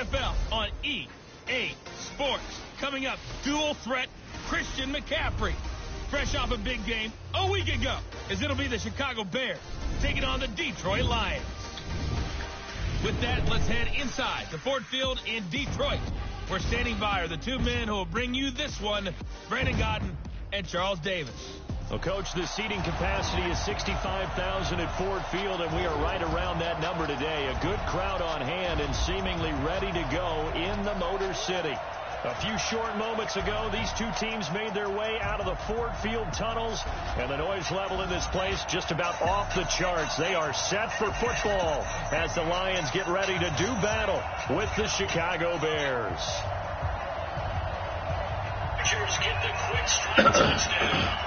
NFL on EA Sports. Coming up, dual threat Christian McCaffrey. Fresh off a big game a week ago, as it'll be the Chicago Bears taking on the Detroit Lions. With that, let's head inside to Ford Field in Detroit. We're standing by are the two men who will bring you this one, Brandon Godden and Charles Davis. Well, Coach, the seating capacity is 65,000 at Ford Field, and we are right around that number today. A good crowd on hand and seemingly ready to go in the Motor City. A few short moments ago, these two teams made their way out of the Ford Field tunnels, and the noise level in this place just about off the charts. They are set for football as the Lions get ready to do battle with the Chicago Bears. Chargers get the quick strike touchdown.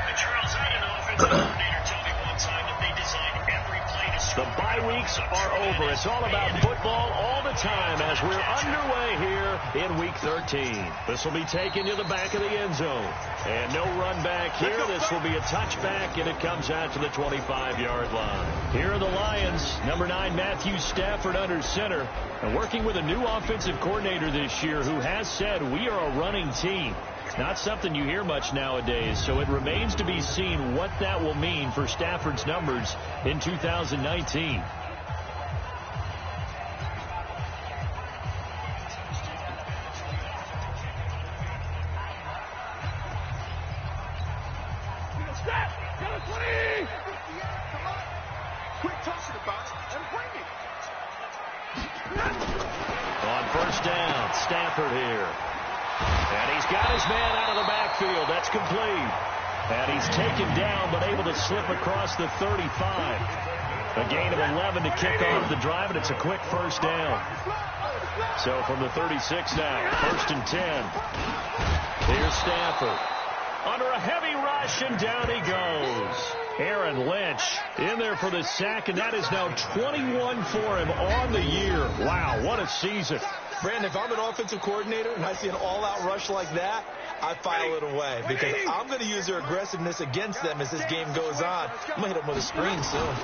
And Charles, I don't know if it's an coordinator told me one time that they designed every play to score. The bye weeks are over. It's all about football all the time as we're underway here in Week 13. This will be taken to the back of the end zone. And no run back here. This will be a touchback, and it comes out to the 25-yard line. Here are the Lions. Number 9, Matthew Stafford under center. And working with a new offensive coordinator this year who has said we are a running team. Not something you hear much nowadays, so it remains to be seen what that will mean for Stafford's numbers in 2019. On first down, Stafford here. And he's got his man out of the backfield. That's complete. And he's taken down but able to slip across the 35. A gain of 11 to kick off the drive, and it's a quick first down. So from the 36 now, 1st and 10. Here's Stafford. Under a heavy rush, and down he goes. Aaron Lynch in there for the sack, and that is now 21 for him on the year. Wow, what a season. Brandon, if I'm an offensive coordinator and I see an all-out rush like that, I file it away because I'm going to use their aggressiveness against them as this game goes on. I'm going to hit them with a screen soon.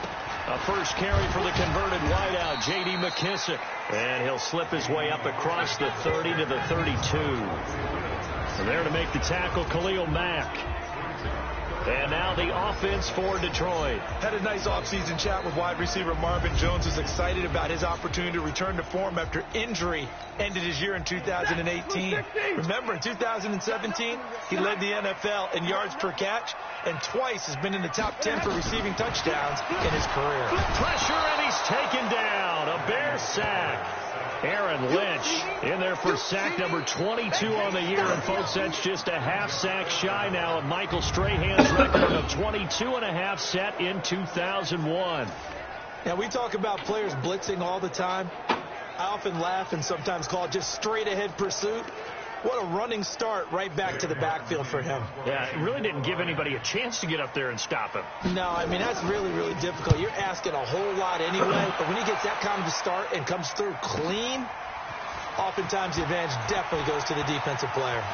A first carry for the converted wideout, J.D. McKissick. And he'll slip his way up across the 30 to the 32. And there to make the tackle, Khalil Mack. And now the offense for Detroit. Had a nice offseason chat with wide receiver Marvin Jones, who's excited about his opportunity to return to form after injury ended his year in 2018. Remember, in 2017, he led the NFL in yards per catch and twice has been in the top 10 for receiving touchdowns in his career. Pressure, and he's taken down. A Bear sack. Aaron Lynch in there for sack number 22 on the year. And, folks, that's just a half sack shy now of Michael Strahan's record of 22.5 set in 2001. Now, we talk about players blitzing all the time. I often laugh and sometimes call it just straight-ahead pursuit. What a running start right back to the backfield for him. Yeah, it really didn't give anybody a chance to get up there and stop him. No, I mean, that's really, really difficult. You're asking a whole lot anyway, but when he gets that kind of a start and comes through clean, oftentimes the advantage definitely goes to the defensive player.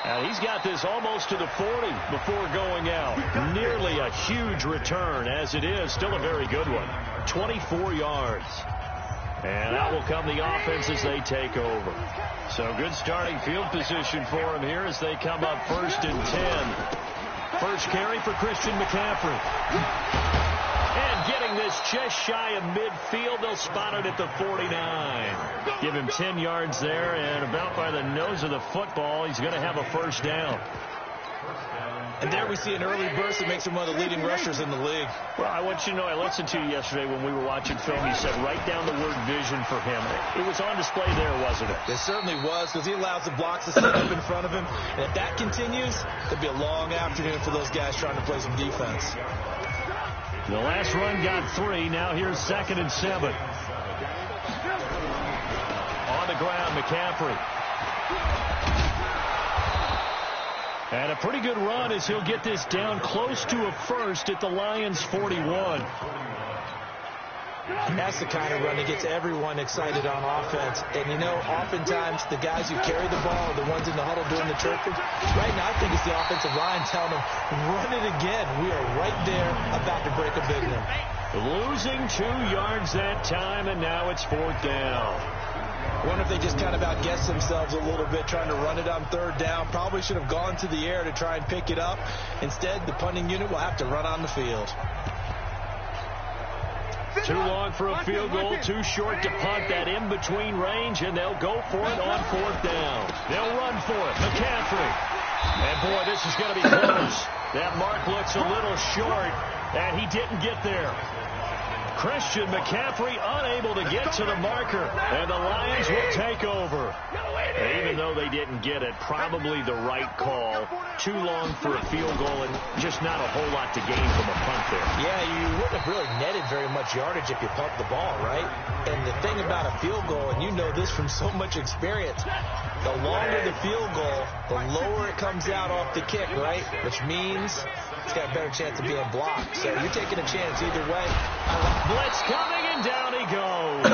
And he's got this almost to the 40 before going out. Nearly a huge return, as it is. Still a very good one. 24 yards. And out will come the offense as they take over. So good starting field position for him here as they come up 1st and 10. First carry for Christian McCaffrey. And getting this just shy of midfield. They'll spot it at the 49. Give him 10 yards there, and about by the nose of the football, he's going to have a first down. And there we see an early burst that makes him one of the leading rushers in the league. Well, I want you to know, I listened to you yesterday when we were watching film. You said write down the word vision for him. It was on display there, wasn't it? It certainly was, because he allows the blocks to set up in front of him. And if that continues, it'll be a long afternoon for those guys trying to play some defense. The last run got 3. Now here's 2nd and 7. On the ground, McCaffrey. And a pretty good run as he'll get this down close to a first at the Lions' 41. That's the kind of run that gets everyone excited on offense. And, you know, oftentimes the guys who carry the ball are the ones in the huddle doing the chirping. Right now, I think it's the offensive line telling them, run it again. We are right there about to break a big one. Losing 2 yards that time, and now it's 4th down. I wonder if they just kind of outguessed themselves a little bit trying to run it on 3rd down. Probably should have gone to the air to try and pick it up. Instead, the punting unit will have to run on the field. Too long for a field goal, too short to punt. That in-between range, and they'll go for it on 4th down. They'll run for it. McCaffrey. And, boy, this is going to be close. That mark looks a little short, and he didn't get there. Christian McCaffrey unable to get to the marker, and the Lions will take over. Even though they didn't get it, probably the right call. Too long for a field goal and just not a whole lot to gain from a punt there. Yeah, you wouldn't have really netted very much yardage if you pumped the ball, right? And the thing about a field goal, and you know this from so much experience, the longer the field goal, the lower it comes out off the kick, right? Which means it's got a better chance of being blocked. So you're taking a chance either way. Blitz coming, and down he goes.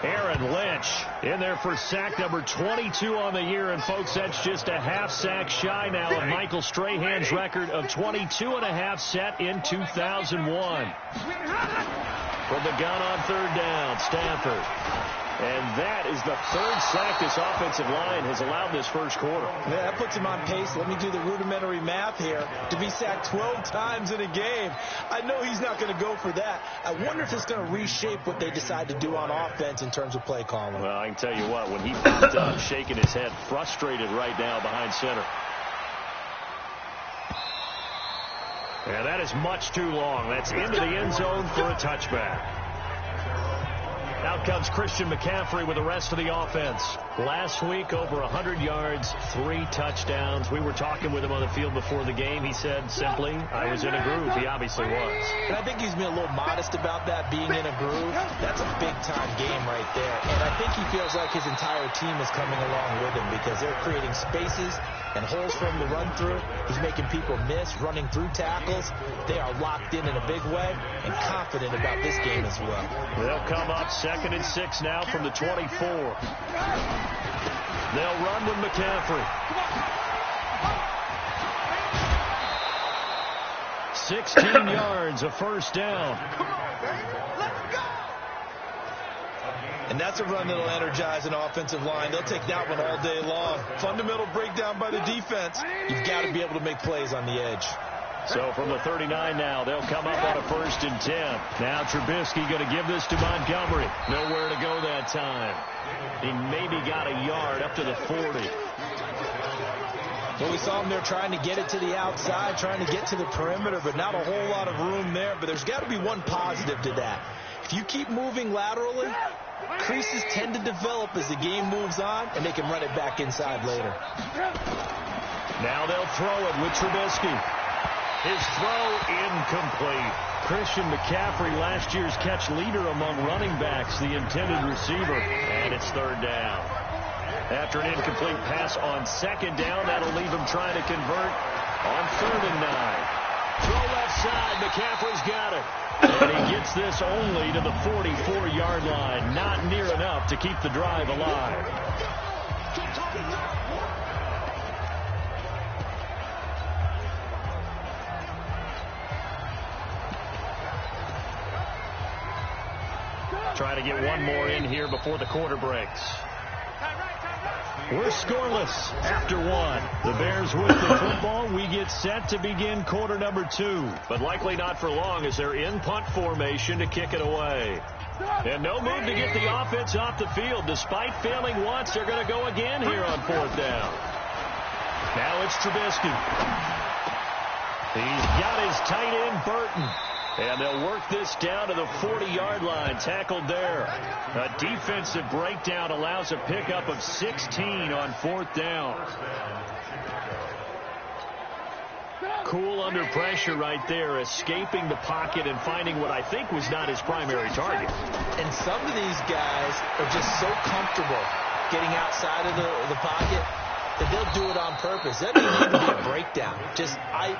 Aaron Lynch in there for sack number 22 on the year. And, folks, that's just a half sack shy now of Michael Strahan's record of 22.5 set in 2001. From the gun on 3rd down, Stafford. And that is the 3rd sack this offensive line has allowed this first quarter. Yeah, that puts him on pace. Let me do the rudimentary math here. To be sacked 12 times in a game, I know he's not going to go for that. I wonder if it's going to reshape what they decide to do on offense in terms of play calling. Well, I can tell you what, when he popped up, shaking his head, frustrated right now behind center. And that is much too long. That's into the end zone for a touchback. Out comes Christian McCaffrey with the rest of the offense. Last week, over 100 yards, 3 touchdowns. We were talking with him on the field before the game. He said simply, I was in a groove. He obviously was. And I think he's been a little modest about that, being in a groove. That's a big-time game right there. And I think he feels like his entire team is coming along with him because they're creating spaces and holes for him to run through. He's making people miss, running through tackles. They are locked in a big way and confident about this game as well. They'll come up 2nd and 6 now from the 24. They'll run with McCaffrey. 16 yards, a 1st down. And that's a run that'll energize an offensive line. They'll take that one all day long. Fundamental breakdown by the defense. You've got to be able to make plays on the edge. So from the 39 now, they'll come up on a 1st and 10. Now Trubisky going to give this to Montgomery. Nowhere to go that time. He maybe got a yard up to the 40. Well, we saw him there trying to get it to the outside, trying to get to the perimeter, but not a whole lot of room there. But there's got to be one positive to that. If you keep moving laterally, creases tend to develop as the game moves on, and they can run it back inside later. Now they'll throw it with Trubisky. His throw incomplete. Christian McCaffrey, last year's catch leader among running backs, the intended receiver, and it's 3rd down. After an incomplete pass on 2nd down, that'll leave him trying to convert on 3rd and 9. Throw left side, McCaffrey's got it. And he gets this only to the 44-yard line. Not near enough to keep the drive alive. Trying to get one more in here before the quarter breaks. We're scoreless after 1. The Bears with the football. We get set to begin quarter number 2. But likely not for long as they're in punt formation to kick it away. And no move to get the offense off the field. Despite failing once, they're going to go again here on 4th down. Now it's Trubisky. He's got his tight end, Burton. And they'll work this down to the 40-yard line, tackled there. A defensive breakdown allows a pickup of 16 on 4th down. Cool under pressure right there, escaping the pocket and finding what I think was not his primary target. And some of these guys are just so comfortable getting outside of the pocket. that they'll do it on purpose. That doesn't need to be a breakdown.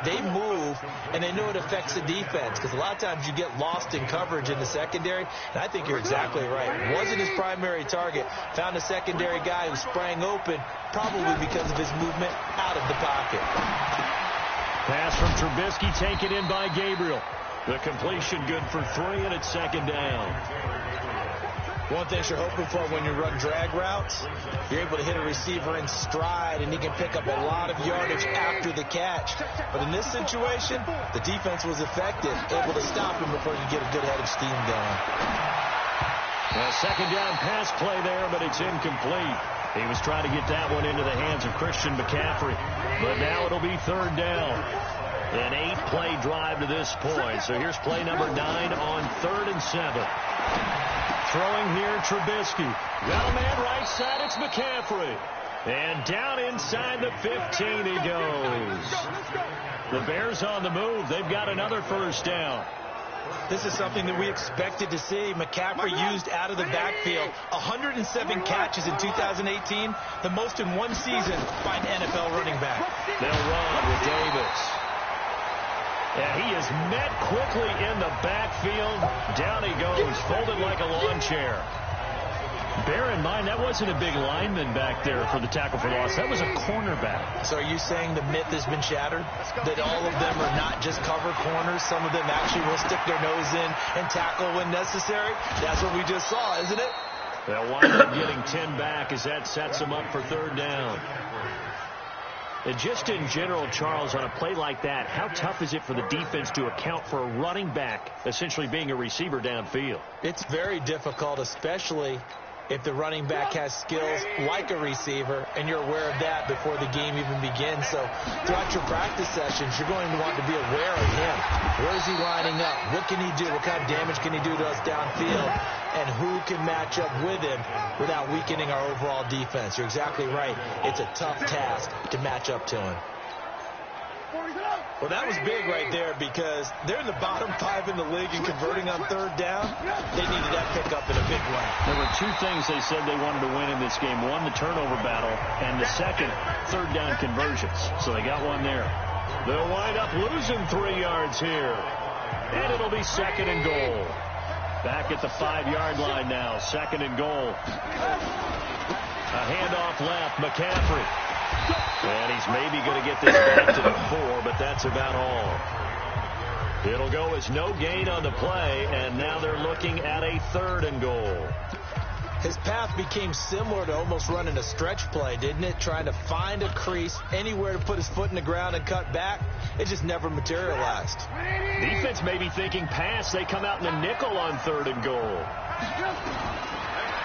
They move, and they know it affects the defense, because a lot of times you get lost in coverage in the secondary, and I think you're exactly right. Wasn't his primary target. Found a secondary guy who sprang open, probably because of his movement out of the pocket. Pass from Trubisky taken in by Gabriel. The completion good for 3, and it's second down. One thing you're hoping for when you run drag routes, you're able to hit a receiver in stride, and he can pick up a lot of yardage after the catch. But in this situation, the defense was effective, able to stop him before you get a good head of steam going. A second down pass play there, but it's incomplete. He was trying to get that one into the hands of Christian McCaffrey. But now it'll be third down. An 8-play drive to this point. So here's play number 9 on 3rd and 7. Throwing here, Trubisky. Got a man right side, it's McCaffrey. And down inside the 15 he goes. The Bears on the move. They've got another first down. This is something that we expected to see. McCaffrey used out of the backfield. 107 catches in 2018, the most in one season by an NFL running back. They'll run with Davis. And he is met quickly in the backfield. Down he goes, folded like a lawn chair. Bear in mind, that wasn't a big lineman back there for the tackle for loss. That was a cornerback. So are you saying the myth has been shattered? That all of them are not just cover corners? Some of them actually will stick their nose in and tackle when necessary? That's what we just saw, isn't it? They'll wind up getting 10 back as that sets them up for third down. And just in general, Charles, on a play like that, how tough is it for the defense to account for a running back essentially being a receiver downfield? It's very difficult, especially if the running back has skills like a receiver, and you're aware of that before the game even begins. So throughout your practice sessions, you're going to want to be aware of him. Where is he lining up? What can he do? What kind of damage can he do to us downfield? And who can match up with him without weakening our overall defense? You're exactly right. It's a tough task to match up to him. Well, that was big right there, because they're in the bottom 5 in the league in converting on third down. They needed that pickup in a big way. There were 2 things they said they wanted to win in this game. One, the turnover battle, and the second, third down conversions. So they got one there. They'll wind up losing 3 yards here. And it'll be second and goal. Back at the 5-yard line now, second and goal. A handoff left, McCaffrey. And he's maybe going to get this back to the 4, but that's about all. It'll go as no gain on the play, and now they're looking at a third and goal. His path became similar to almost running a stretch play, didn't it? Trying to find a crease, anywhere to put his foot in the ground and cut back. It just never materialized. Defense may be thinking pass. They come out in the nickel on third and goal.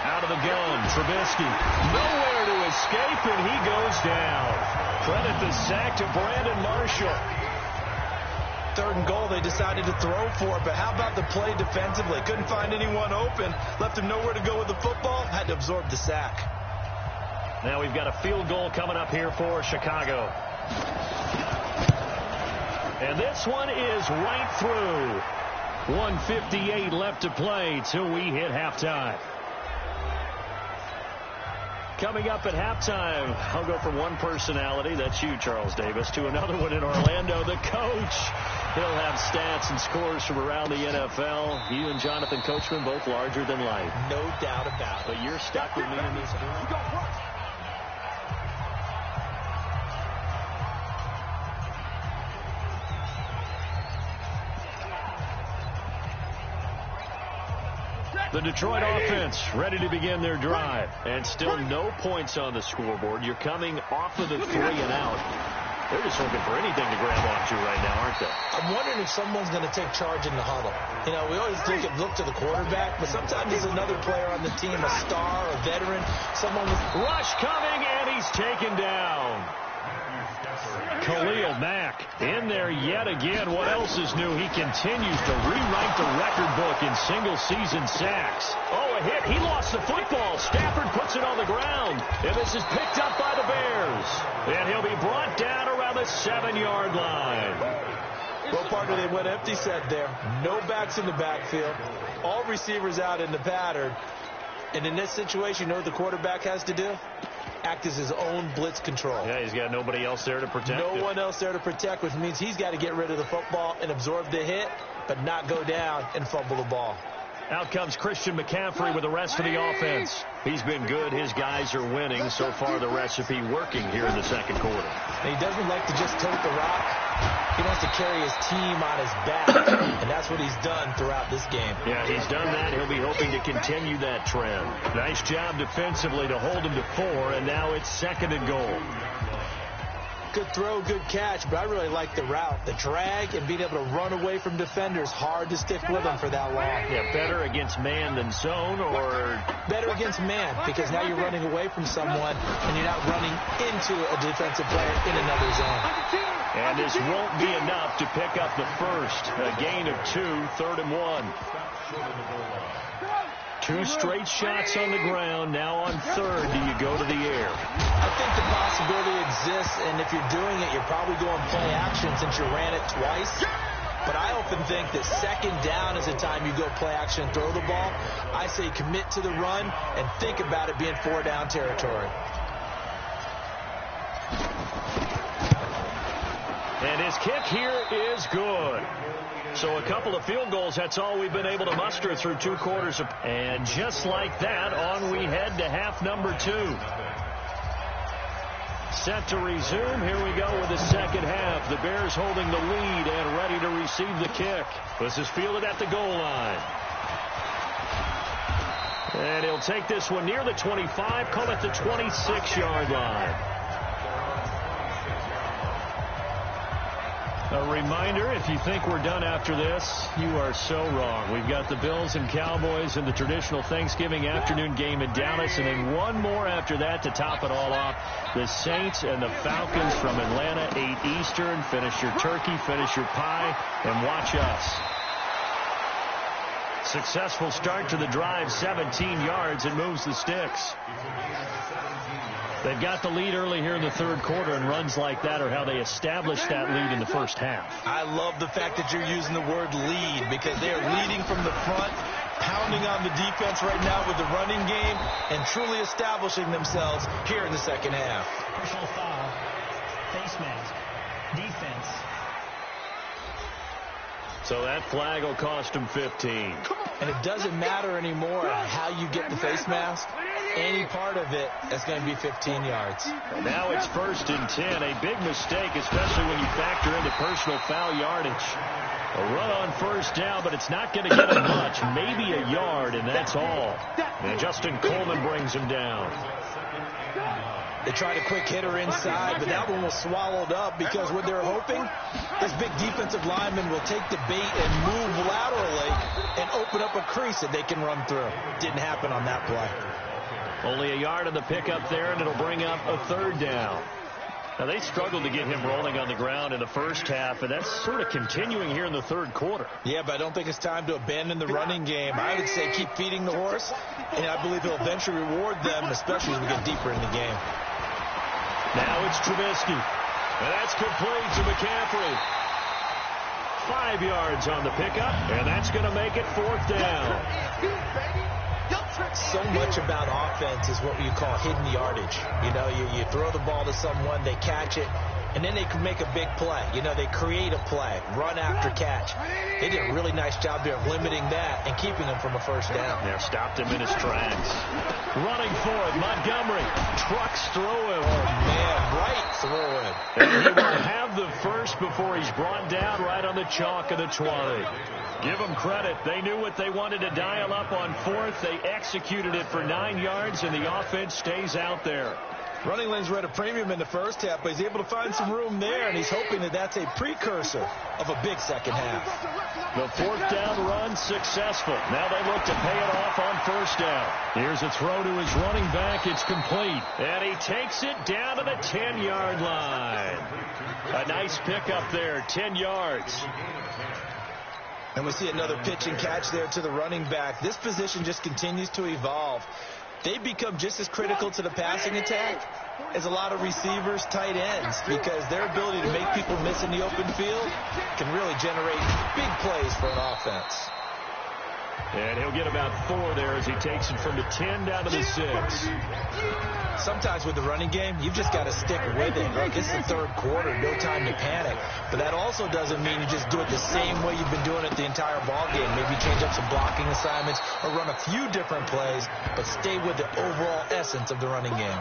Out of the gun, Trubisky. Nowhere to escape, and he goes down. Credit the sack to Brandon Marshall. Third and goal, they decided to throw for it, but how about the play defensively? Couldn't find anyone open, left him nowhere to go with the football, had to absorb the sack. Now we've got a field goal coming up here for Chicago. And this one is right through. 1:58 left to play till we hit halftime. Coming up at halftime, I'll go from one personality, that's you, Charles Davis, to another one in Orlando, the coach. He'll have stats and scores from around the NFL. You and Jonathan Coachman, both larger than life. No doubt about it. But you're stuck with me in this game. The Detroit offense ready to begin their drive. And still no points on the scoreboard. You're coming off of the 3 and out. They're just looking for anything to grab onto right now, aren't they? I'm wondering if someone's going to take charge in the huddle. You know, we always look to the quarterback, but sometimes there's another player on the team, a star, a veteran, someone with... Rush coming, and he's taken down. Khalil Mack in there yet again. What else is new? He continues to rewrite the record book in single-season sacks. Oh, a hit. He lost the football. Stafford puts it on the ground. And this is picked up by the Bears. And he'll be brought down around the 7-yard line. Well, partner, they went empty set there. No backs in the backfield. All receivers out in the pattern. And in this situation, you know what the quarterback has to do? act as his own blitz control. Yeah, he's got nobody else there to protect him. No one else there to protect, which means he's got to get rid of the football and absorb the hit, but not go down and fumble the ball. Out comes Christian McCaffrey with the rest of the offense. He's been good. His guys are winning. So far, the recipe working here in the second quarter. And he doesn't like to just tote the rock. He wants to carry his team on his back, and that's what he's done throughout this game. Yeah, he's done that. He'll be hoping to continue that trend. Nice job defensively to hold him to 4, and now it's 2nd and goal. Good throw, good catch, but I really like the route. The drag and being able to run away from defenders, hard to stick with them for that long. Yeah, better against man than zone, or? Better against man, because now you're running away from someone and you're not running into a defensive player in another zone. And this won't be enough to pick up the first. A gain of 2, 3rd and 1. 2 straight shots on the ground. Now on 3rd, do you go to the air? I think the possibility exists, and if you're doing it, you're probably going play action since you ran it twice. But I often think that 2nd down is the time you go play action and throw the ball. I say commit to the run and think about it being 4-down territory. And his kick here is good. So a couple of field goals, that's all we've been able to muster through 2 quarters. And just like that, on we head to half number 2. Set to resume. Here we go with the second half. The Bears holding the lead and ready to receive the kick. This is fielded at the goal line. And he'll take this one near the 25, call it the 26-yard line. A reminder, if you think we're done after this, you are so wrong. We've got the Bills and Cowboys in the traditional Thanksgiving afternoon game in Dallas, and then one more after that to top it all off. The Saints and the Falcons from Atlanta, 8 Eastern. Finish your turkey, finish your pie, and watch us. Successful start to the drive, 17 yards, and moves the sticks. They've got the lead early here in the 3rd quarter, and runs like that are how they established that lead in the first half. I love the fact that you're using the word lead, because they're leading from the front, pounding on the defense right now with the running game, and truly establishing themselves here in the second half. Personal foul, face mask, defense. So that flag will cost him 15. And it doesn't matter anymore how you get the face mask. Any part of it is going to be 15 yards. And now it's 1st and 10. A big mistake, especially when you factor in the personal foul yardage. A run on 1st down, but it's not going to get him much. Maybe a yard, and that's all. And Justin Coleman brings him down. They tried a quick hitter inside, but that one was swallowed up because what they're hoping, this big defensive lineman will take the bait and move laterally and open up a crease that they can run through. Didn't happen on that play. Only a yard on the pickup there, and it'll bring up a 3rd down. Now, they struggled to get him rolling on the ground in the first half, and that's sort of continuing here in the 3rd quarter. Yeah, but I don't think it's time to abandon the running game. I would say keep feeding the horse, and I believe he'll eventually reward them, especially as we get deeper in the game. Now it's Trubisky, and that's complete to McCaffrey. 5 yards on the pickup, and that's going to make it 4th down. So much about offense is what you call hidden yardage. You know, you throw the ball to someone, they catch it, and then they can make a big play. You know, they create a play, run after catch. They did a really nice job there of limiting that and keeping him from a 1st down. Yeah, stopped him in his tracks. Running for it, Montgomery. Trucks through him. Oh, man, right through him. And he will have the first before he's brought down right on the chalk of the 20. Give them credit. They knew what they wanted to dial up on 4th. They executed it for 9 yards, and the offense stays out there. Running lanes were at a premium in the first half, but he's able to find some room there, and he's hoping that that's a precursor of a big second half. The 4th down run successful. Now they look to pay it off on 1st down. Here's a throw to his running back. It's complete. And he takes it down to the 10-yard line. A nice pickup there, 10 yards. And we see another pitch and catch there to the running back. This position just continues to evolve. They become just as critical to the passing attack as a lot of receivers, tight ends, because their ability to make people miss in the open field can really generate big plays for an offense. And he'll get about 4 there as he takes it from the 10 down to the 6. Sometimes with the running game, you've just got to stick with it. Look, it's the third quarter, no time to panic. But that also doesn't mean you just do it the same way you've been doing it the entire ball game. Maybe change up some blocking assignments or run a few different plays, but stay with the overall essence of the running game.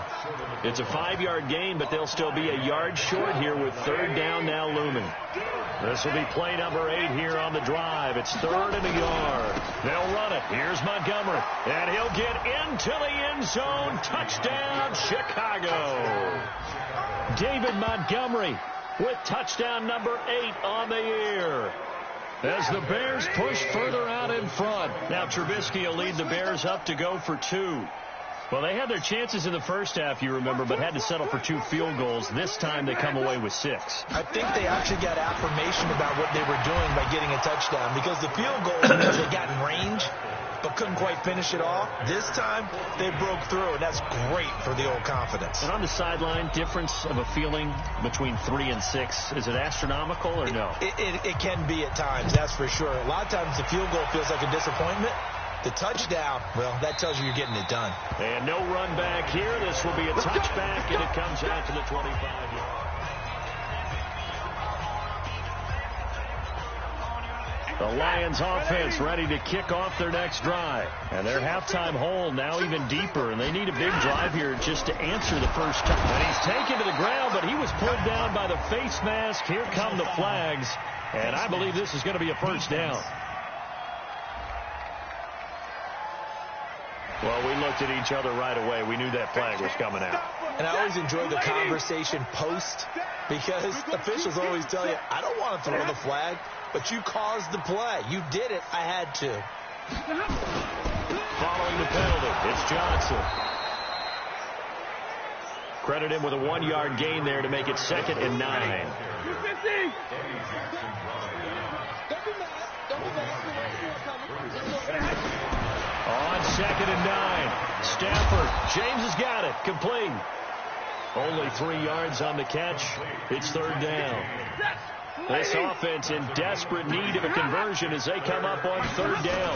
It's a 5-yard gain, but they'll still be a yard short here with third down now looming. This will be play number 8 here on the drive. It's 3rd and a yard. They'll run it. Here's Montgomery. And he'll get into the end zone. Touchdown, Chicago. David Montgomery with touchdown number 8 on the year. As the Bears push further out in front. Now Trubisky will lead the Bears up to go for 2. Well, they had their chances in the first half, you remember, but had to settle for 2 field goals. This time they come away with 6. I think they actually got affirmation about what they were doing by getting a touchdown, because the field goals means they got in range but couldn't quite finish it off. This time they broke through, and that's great for the old confidence. And on the sideline, difference of a feeling between 3 and 6, is it astronomical or no? It can be at times, that's for sure. A lot of times the field goal feels like a disappointment. The touchdown, well, that tells you you're getting it done. And no run back here. This will be a touchback, and it comes out to the 25-yard. The Lions offense ready to kick off their next drive. And their halftime hole now even deeper, and they need a big drive here just to answer the first time. And he's taken to the ground, but he was pulled down by the face mask. Here come the flags, and I believe this is going to be a first down. Well, we looked at each other right away. We knew that flag was coming out. And I always enjoy the conversation post, because officials always tell you, I don't want to throw the flag, but you caused the play. You did it. I had to. Following the penalty, it's Johnson. Credit him with a 1-yard gain there to make it 2nd and 9. On 2nd and 9, Stafford. James has got it. Complete. Only 3 yards on the catch. It's 3rd down. This offense in desperate need of a conversion as they come up on 3rd down.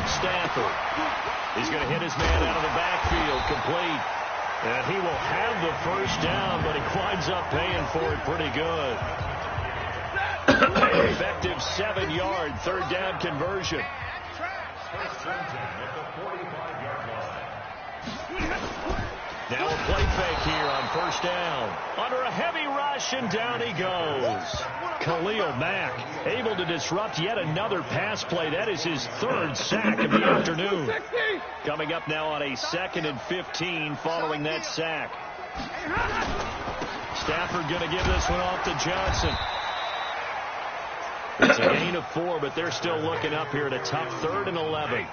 Stafford. He's going to hit his man out of the backfield. Complete. And he will have the first down, but he winds up paying for it pretty good. Effective 7-yard 3rd down conversion. Now a play fake here on 1st down. Under a heavy rush, and down he goes. Khalil Mack able to disrupt yet another pass play. That is his 3rd sack of the afternoon. Coming up now on a 2nd and 15 following that sack. Stafford going to give this one off to Johnson. It's a gain of 4, but they're still looking up here at a tough 3rd and 11.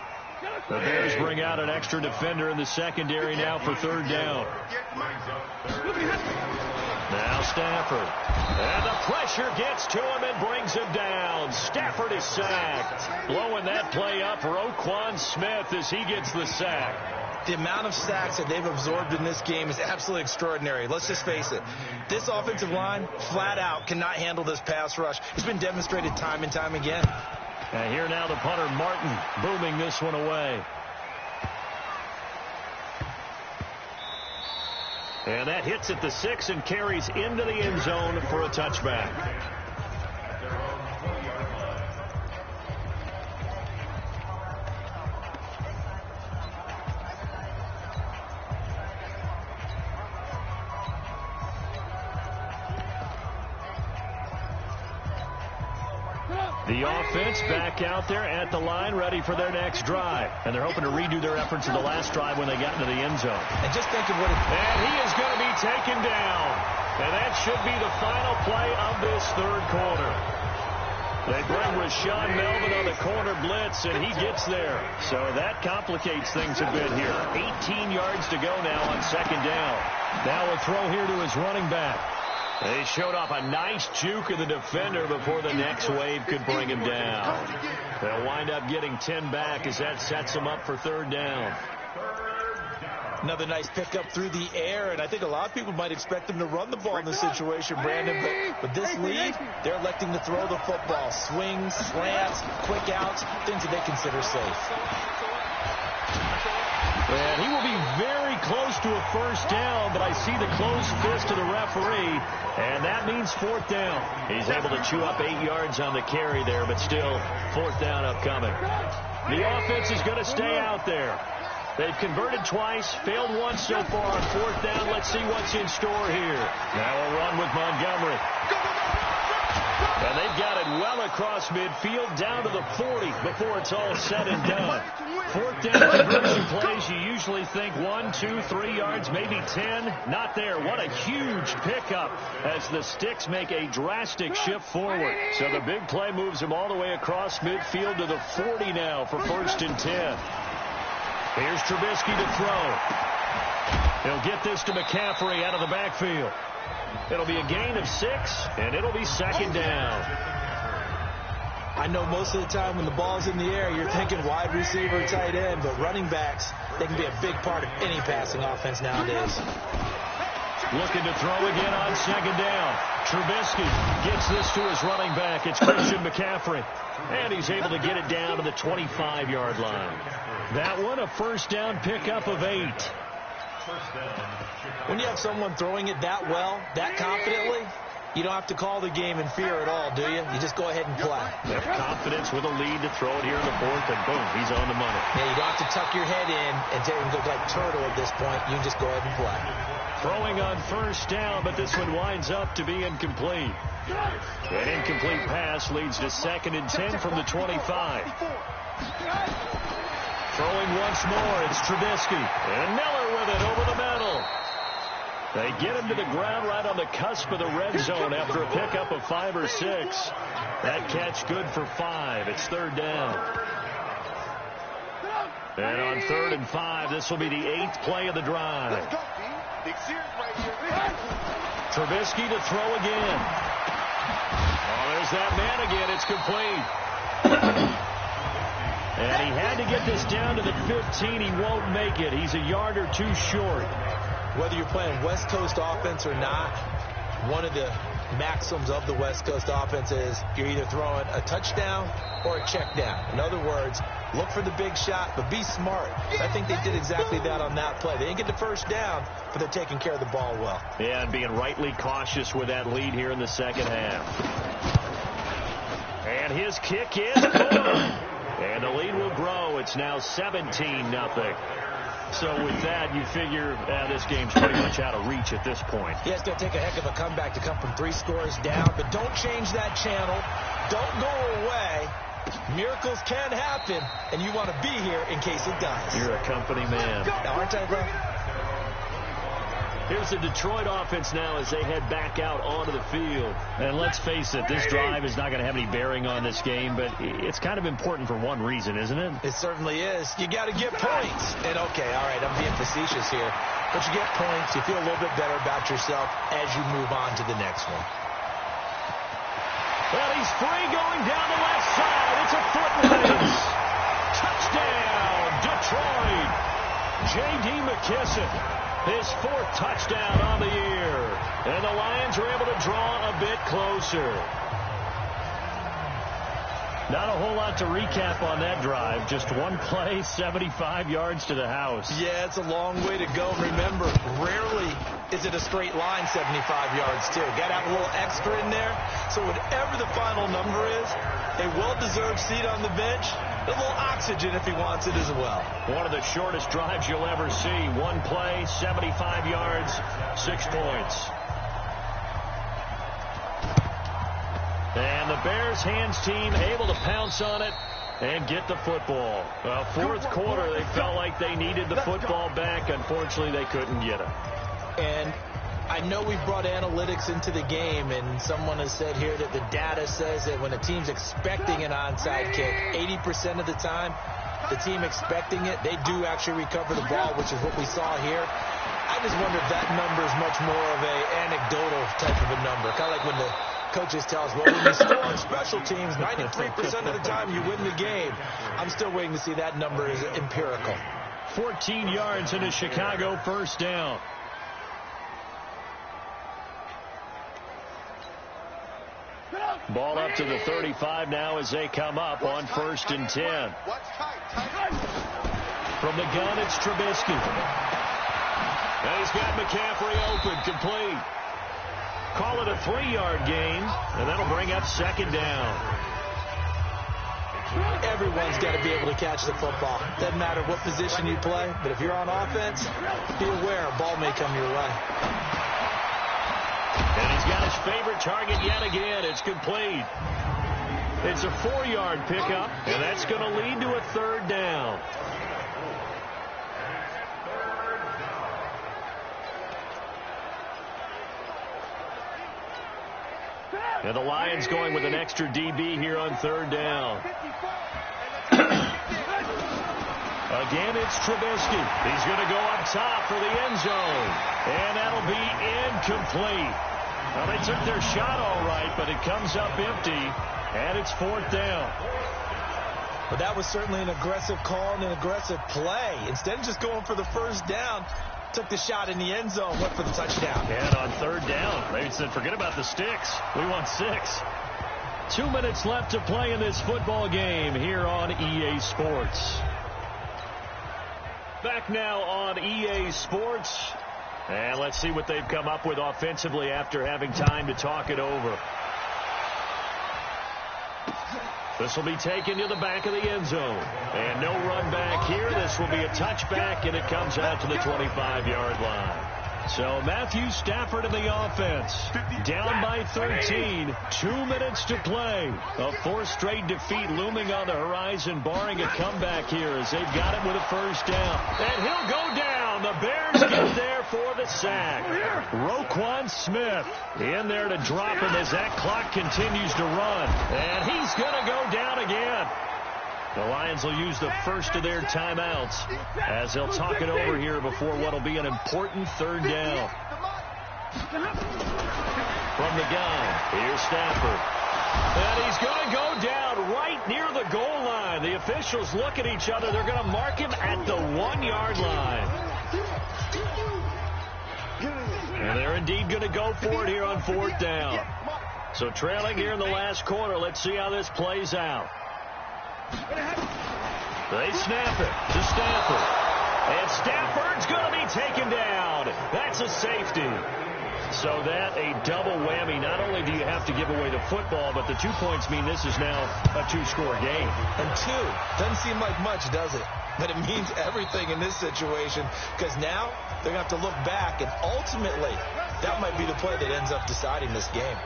The Bears bring out an extra defender in the secondary now for 3rd down. Now Stafford. And the pressure gets to him and brings him down. Stafford is sacked. Blowing that play up, Roquan Smith, as he gets the sack. The amount of sacks that they've absorbed in this game is absolutely extraordinary. Let's just face it. This offensive line, flat out, cannot handle this pass rush. It's been demonstrated time and time again. And here now the punter, Martin, booming this one away. And that hits at the 6 and carries into the end zone for a touchback. The offense back out there at the line, ready for their next drive. And they're hoping to redo their efforts in the last drive when they got into the end zone. And just think of what it... And he is going to be taken down. And that should be the final play of this 3rd quarter. They bring Rashawn Melvin on the corner blitz, and he gets there. So that complicates things a bit here. 18 yards to go now on 2nd down. Now a throw here to his running back. They showed off a nice juke of the defender before the next wave could bring him down. They'll wind up getting 10 back as that sets them up for 3rd down. Another nice pickup through the air, and I think a lot of people might expect them to run the ball in this situation, Brandon, but with this lead, they're electing to throw the football. Swings, slants, quick outs, things that they consider safe. And he will be very close to a first down, but I see the closed fist of the referee, and that means fourth down. He's able to chew up 8 yards on the carry there, but still fourth down upcoming. The offense is going to stay out there. They've converted twice, failed once so far on fourth down. Let's see what's in store here. Now a run with Montgomery. And they've got it well across midfield down to the 40 before it's all said and done. Fourth down conversion plays, you usually think 1, 2, 3 yards, maybe 10. Not there. What a huge pickup as the Sticks make a drastic shift forward. So the big play moves them all the way across midfield to the 40 now for 1st and 10. Here's Trubisky to throw. He'll get this to McCaffrey out of the backfield. It'll be a gain of 6, and it'll be second down. I know most of the time when the ball's in the air, you're thinking wide receiver, tight end, but running backs, they can be a big part of any passing offense nowadays. Looking to throw again on second down. Trubisky gets this to his running back. It's Christian McCaffrey. And he's able to get it down to the 25-yard line. That one, a first down pickup of 8. When you have someone throwing it that well, that confidently, you don't have to call the game in fear at all, do you? You just go ahead and play. They have confidence with a lead to throw it here in the 4th, and boom, he's on the money. Yeah, you don't have to tuck your head in and take him look like turtle at this point. You can just go ahead and play. Throwing on first down, but this one winds up to be incomplete. An incomplete pass leads to 2nd and 10 from the 25. Throwing once more, it's Trubisky. And Miller with it over the middle. They get him to the ground right on the cusp of the red zone after a pickup of 5 or 6. That catch good for 5. It's 3rd down. And on 3rd and 5, this will be the 8th play of the drive. Trubisky to throw again. Oh, there's that man again. It's complete. And he had to get this down to the 15. He won't make it. He's a yard or 2 short. Whether you're playing West Coast offense or not, one of the maxims of the West Coast offense is you're either throwing a touchdown or a check down. In other words, look for the big shot, but be smart. I think they did exactly that on that play. They didn't get the first down, but they're taking care of the ball well. Yeah, and being rightly cautious with that lead here in the second half. And his kick is good. And the lead will grow. It's now 17-0. So with that, you figure this game's pretty much out of reach at this point. Yeah, it's going to take a heck of a comeback to come from 3 scores down, but don't change that channel. Don't go away. Miracles can happen, and you want to be here in case it does. You're a company man. Aren't I, bro? Here's the Detroit offense now as they head back out onto the field. And let's face it, this drive is not going to have any bearing on this game, but it's kind of important for one reason, isn't it? It certainly is. You got to get points. And, okay, all right, I'm being facetious here. But you get points. You feel a little bit better about yourself as you move on to the next one. Well, he's free going down the left side. It's a foot race. Touchdown, Detroit. J.D. McKissick. His 4th touchdown on the year. And the Lions are able to draw a bit closer. Not a whole lot to recap on that drive. Just one play, 75 yards to the house. Yeah, it's a long way to go. Remember, rarely is it a straight line 75 yards, too. Got to have a little extra in there. So whatever the final number is, a well-deserved seat on the bench, a little oxygen if he wants it as well. One of the shortest drives you'll ever see. One play, 75 yards, 6 points. And the Bears hands team able to pounce on it and get the football. Well, 4th quarter, they felt like they needed the football back. Unfortunately, they couldn't get it. And I know we've brought analytics into the game, and someone has said here that the data says that when a team's expecting an onside kick, 80% of the time, the team expecting it, they do actually recover the ball, which is what we saw here. I just wonder if that number is much more of a anecdotal type of a number, kind of like when the coaches tell us, well, when you score on special teams, 93% of the time you win the game. I'm still waiting to see that number is empirical. 14 yards into Chicago, first down. Ball up to the 35 now as they come up on 1st and 10. From the gun, it's Trubisky. And he's got McCaffrey open, complete. Call it a 3-yard gain, and that'll bring up 2nd down. Everyone's got to be able to catch the football. Doesn't matter what position you play, but if you're on offense, be aware a ball may come your way. And he's got his favorite target yet again. It's complete. It's a 4-yard pickup, and that's going to lead to a 3rd down. And the Lions going with an extra DB here on 3rd down. Again, it's Trubisky. He's going to go up top for the end zone. And that'll be incomplete. Well, they took their shot all right, but it comes up empty. And it's 4th down. But that was certainly an aggressive call and an aggressive play. Instead of just going for the 1st down, took the shot in the end zone, went for the touchdown. And on 3rd down, they said, forget about the sticks. We want 6. 2 minutes left to play in this football game here on EA Sports. Back now on EA Sports. And let's see what they've come up with offensively after having time to talk it over. This will be taken to the back of the end zone. And no run back here. This will be a touchback, and it comes out to the 25-yard line. So Matthew Stafford in the offense. Down by 13. 2 minutes to play. A 4th straight defeat looming on the horizon, barring a comeback here as they've got it with a 1st down. And he'll go down. The Bears get there for the sack. Roquan Smith in there to drop him as that clock continues to run. And he's going to go down again. The Lions will use the first of their timeouts as they'll talk it over here before what will be an important 3rd down. From the gun, here's Stafford. And he's going to go down right near the goal line. The officials look at each other. They're going to mark him at the 1-yard line. And they're indeed going to go for it here on 4th down. So trailing here in the last quarter. Let's see how this plays out. They snap it to Stafford. And Stafford's going to be taken down. That's a safety. So that a double whammy. Not only do you have to give away the football, but the 2 points mean this is now a 2-score game. And 2 doesn't seem like much, does it? But it means everything in this situation, because now they're going to have to look back, and ultimately that might be the play that ends up deciding this game.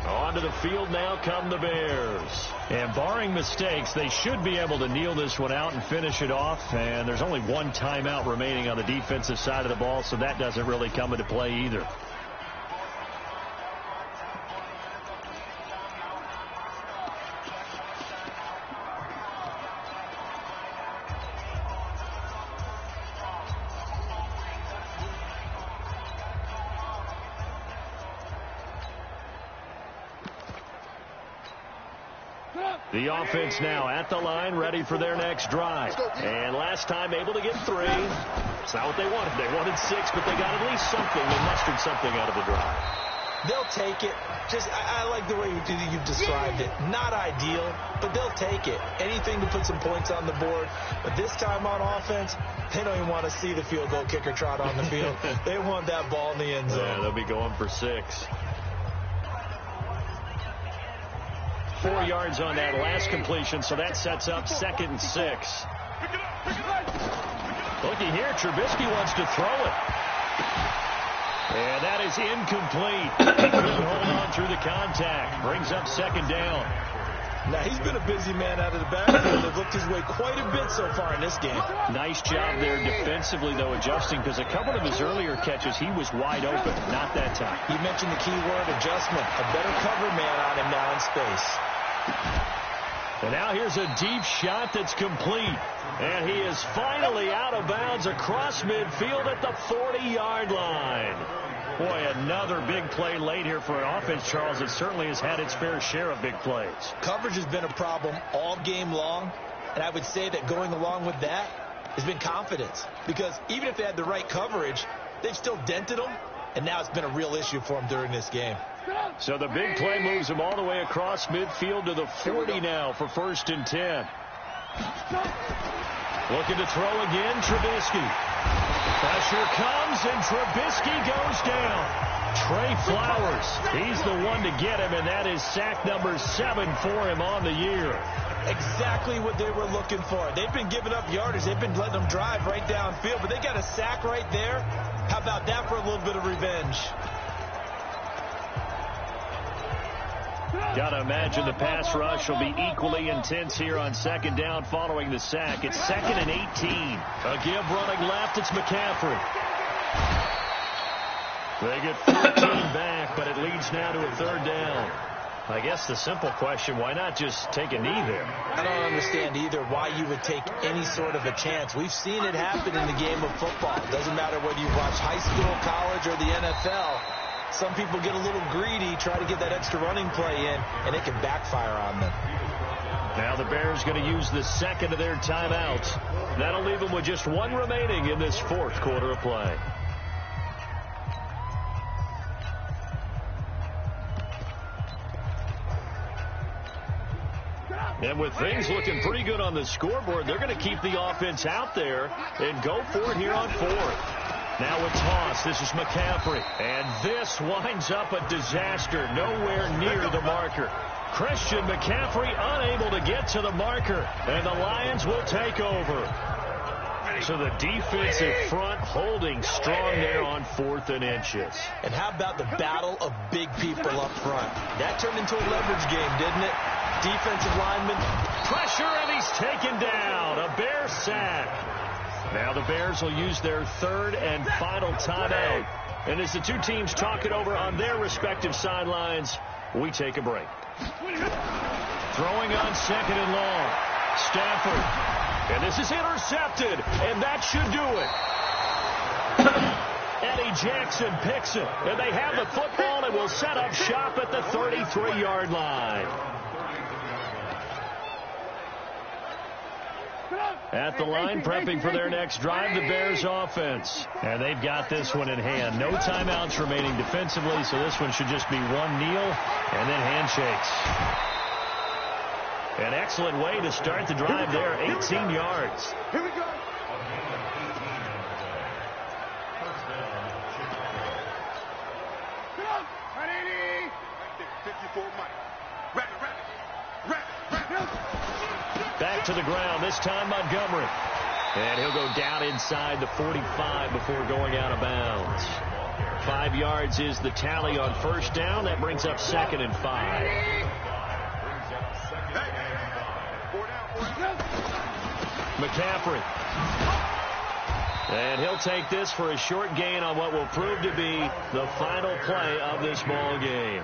Onto the field now come the Bears. And barring mistakes, they should be able to kneel this one out and finish it off. And there's only 1 timeout remaining on the defensive side of the ball, so that doesn't really come into play either. The offense now at the line, ready for their next drive. And last time able to get 3. It's not what they wanted. They wanted 6, but they got at least something. They mustered something out of the drive. They'll take it. I like the way you described it. Not ideal, but they'll take it. Anything to put some points on the board. But this time on offense, they don't even want to see the field goal kicker trot on the field. They want that ball in the end zone. Yeah, they'll be going for 6. 4 yards on that last completion, so that sets up 2nd and 6. Looky here, Trubisky wants to throw it. And that is incomplete. He couldn't hold on through the contact. Brings up 2nd down. Now, he's been a busy man out of the backfield. They've looked his way quite a bit so far in this game. Nice job there defensively, though, adjusting, because a couple of his earlier catches, he was wide open. Not that time. You mentioned the key word, adjustment. A better cover man on him now in space. And now here's a deep shot that's complete. And he is finally out of bounds across midfield at the 40-yard line. Boy, another big play late here for an offense, Charles, that certainly has had its fair share of big plays. Coverage has been a problem all game long, and I would say that going along with that, has been confidence. Because even if they had the right coverage, they've still dented them, and now it's been a real issue for them during this game. So the big play moves him all the way across midfield to the 40 now for 1st and 10. Looking to throw again, Trubisky. Pressure comes, and Trubisky goes down. Trey Flowers, he's the one to get him, and that is sack number 7 for him on the year. Exactly what they were looking for. They've been giving up yardage. They've been letting them drive right downfield, but they got a sack right there. How about that for a little bit of revenge? Got to imagine the pass rush will be equally intense here on 2nd down following the sack. It's 2nd and 18. A give running left. It's McCaffrey. They get 14 back, but it leads now to a 3rd down. I guess the simple question, why not just take a knee there? I don't understand either why you would take any sort of a chance. We've seen it happen in the game of football. It doesn't matter whether you watch high school, college, or the NFL. Some people get a little greedy, try to get that extra running play in, and it can backfire on them. Now the Bears going to use the 2nd of their timeouts. That'll leave them with just 1 remaining in this 4th quarter of play. And with things looking pretty good on the scoreboard, they're going to keep the offense out there and go for it here on 4th. Now a toss. This is McCaffrey. And this winds up a disaster. Nowhere near the marker. Christian McCaffrey unable to get to the marker. And the Lions will take over. So the defensive front holding strong there on 4th and inches. And how about the battle of big people up front? That turned into a leverage game, didn't it? Defensive lineman. Pressure, and he's taken down. A Bear sack. Now the Bears will use their 3rd and final timeout. And as the two teams talk it over on their respective sidelines, we take a break. Throwing on 2nd and long. Stafford. And this is intercepted. And that should do it. Eddie Jackson picks it. And they have the football and will set up shop at the 33-yard line. At the line, prepping for their next drive, the Bears offense. And they've got this one in hand. No timeouts remaining defensively, so this one should just be 1 kneel and then handshakes. An excellent way to start the drive there, 18 yards. Here we go. Come on, 180. 54 Mike. Back to the ground, this time Montgomery. And he'll go down inside the 45 before going out of bounds. 5 yards is the tally on 1st down. That brings up 2nd and 5. McCaffrey. And he'll take this for a short gain on what will prove to be the final play of this ball game.